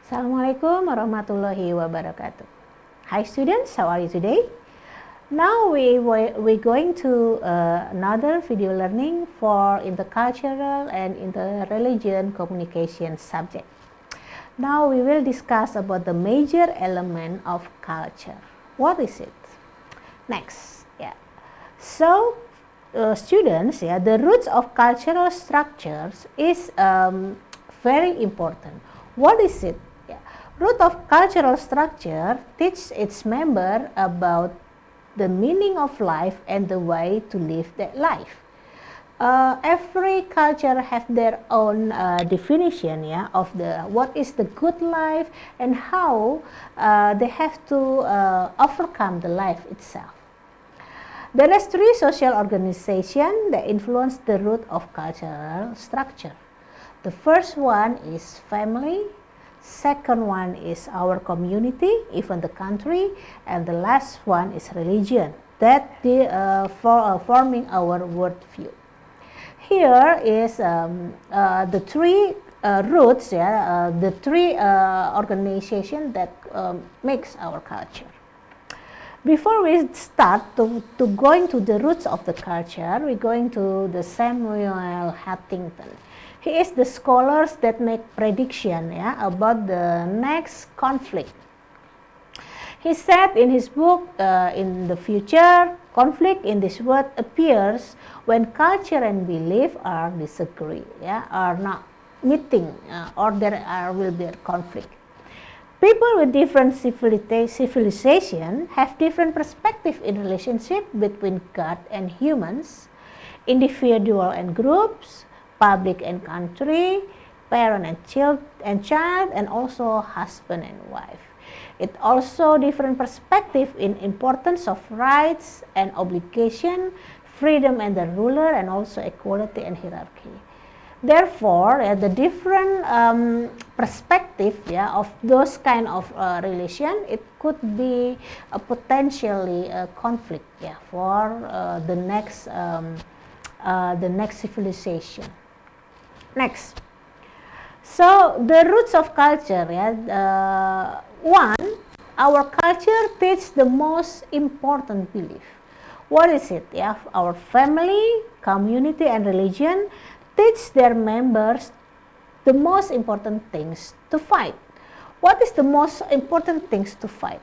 Assalamualaikum warahmatullahi wabarakatuh. Hi students, how are you today? Now we're going to another video learning for intercultural and interreligion communication subject. Now we will discuss about the major element of culture. What is it? Next, yeah. So students, yeah, the roots of cultural structures is very important. What is it? Yeah. Root of cultural structure teaches its member about the meaning of life and the way to live that life. Every culture have their own definition, yeah, of what is the good life and how they have to overcome the life itself. There are three social organizations that influence the root of cultural structure. The first one is family, second one is our community, even the country, and the last one is religion, that forming our worldview. Here is the three roots, yeah, the three organizations that makes our culture. Before we start to going to the roots of the culture, we're going to the Samuel Huntington. He is the scholars that make prediction, yeah, about the next conflict. He said in his book, in the future, conflict in this world appears when culture and belief are disagree, yeah, are not meeting, or will be a conflict. People with different civilization have different perspective in relationship between God and humans, individual and groups, public and country, parent and child, and also husband and wife. It also different perspective in importance of rights and obligation, freedom and the ruler, and also equality and hierarchy. Therefore, the different perspective, yeah, of those kind of relation, it could be potentially a conflict, yeah, for the next civilization. Next, so the roots of culture, yeah. One, our culture teaches the most important belief. What is it? Yeah, our family, community, and religion teach their members the most important things to fight. What is the most important things to fight?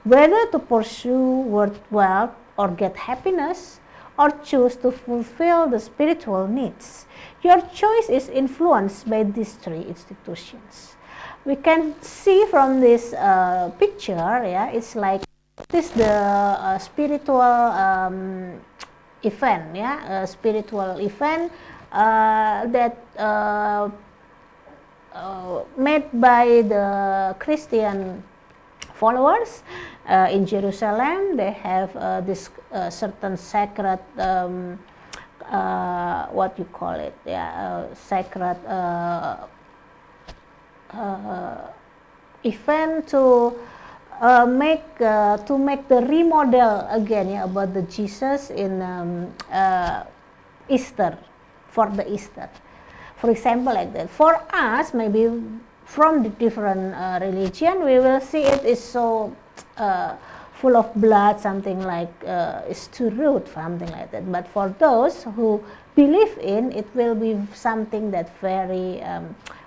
Whether to pursue world wealth or get happiness, or choose to fulfill the spiritual needs. Your choice is influenced by these three institutions. We can see from this picture, yeah, it's like this the spiritual event, yeah, spiritual event that made by the Christian followers in Jerusalem. They have this certain sacred, what you call it, yeah, sacred event to make the remodel again, yeah, about the Jesus in Easter, for the Easter. For example, like that. For us, maybe from the different religion, we will see it is so full of blood, something like it's too rude, something like that. But for those who believe in, it will be something that very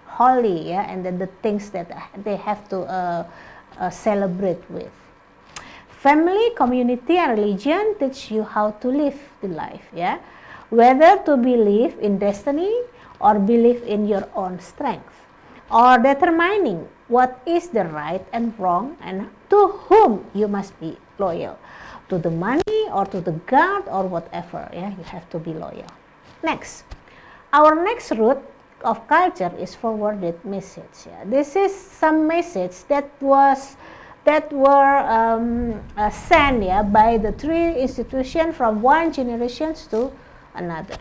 holy, yeah, and then the things that they have to celebrate with. Family, community, and religion teach you how to live the life, yeah, whether to believe in destiny or believe in your own strength, or determining what is the right and wrong and to whom you must be loyal, to the money or to the God or whatever, yeah, you have to be loyal. Next, our next root of culture is forwarded message. Yeah. This is some message that were sent, yeah, by the three institutions from one generation to another.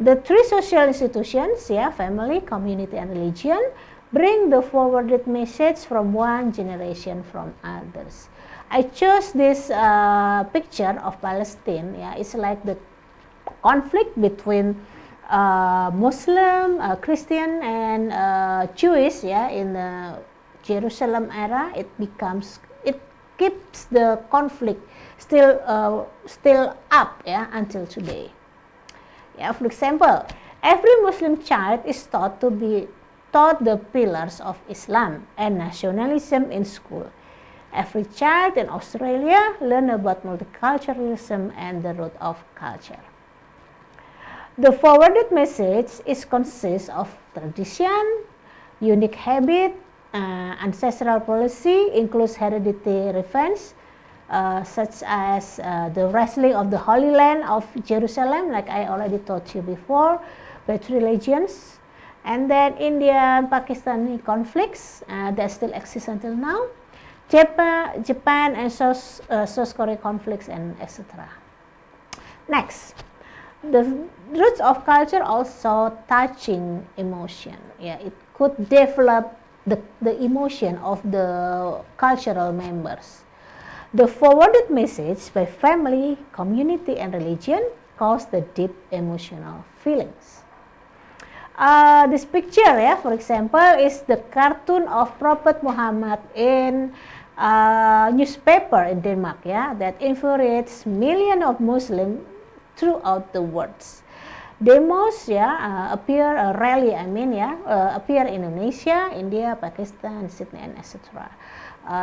The three social institutions, yeah, family, community, and religion, bring the forwarded message from one generation from others. I chose this picture of Palestine. Yeah, it's like the conflict between Muslim, Christian, and Jewish, yeah, in the Jerusalem era, it keeps the conflict still up, yeah, until today. Yeah, for example, every Muslim child is taught the pillars of Islam and nationalism in school. Every child in Australia learn about multiculturalism and the root of culture. The forwarded message consists of tradition, unique habit, ancestral policy, includes hereditary revenge, such as the wrestling of the Holy Land of Jerusalem, like I already told you before, with religions, and then Indian-Pakistani conflicts that still exist until now, Japan and South Korea conflicts, and etc. Next, the roots of culture also touching emotion. Yeah, it could develop the emotion of the cultural members. The forwarded message by family, community, and religion cause the deep emotional feelings. This picture, yeah, for example, is the cartoon of Prophet Muhammad in newspaper in Denmark, yeah, that infuriates millions of Muslims throughout the world. Demos, yeah, appear in Indonesia, India, Pakistan, Sydney, and etc.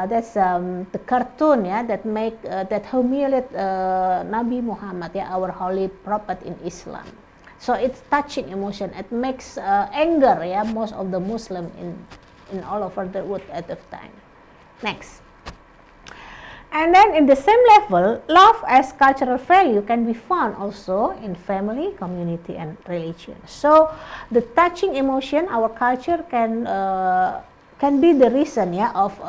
That's the cartoon, yeah, that humiliate Nabi Muhammad, yeah, our holy prophet in Islam. So it's touching emotion. It makes anger, yeah, most of the Muslim in all over the world at the time. Next. And then in the same level, love as cultural value can be found also in family, community, and religion. So the touching emotion, our culture can be the reason, yeah, of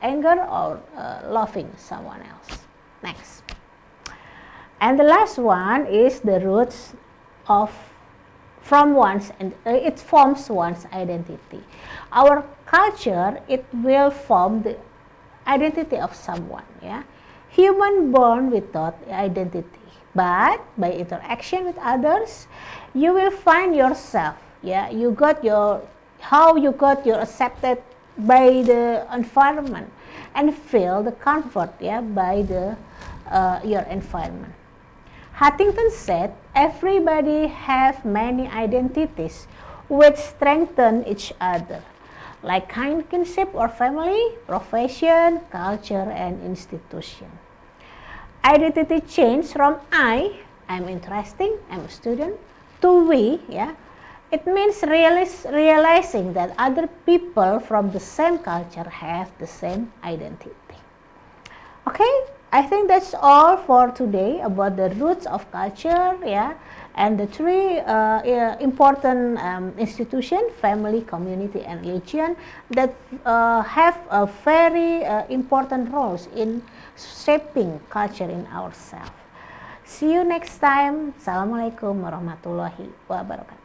anger or loving someone else. Next. And the last one is the roots it forms one's identity. Our culture, it will form the identity of someone, yeah. Human born without identity, but by interaction with others, you will find yourself, yeah. How you got your accepted by the environment and feel the comfort, yeah, by your environment. Huntington said, everybody have many identities which strengthen each other, like kinship or family, profession, culture, and institution. Identity change from I'm interesting, I'm a student, to we, yeah. It means realizing that other people from the same culture have the same identity. Okay, I think that's all for today about the roots of culture, yeah, and the three important institutions, family, community, and religion, that have a very important roles in shaping culture in ourselves. See you next time. Assalamualaikum warahmatullahi wabarakatuh.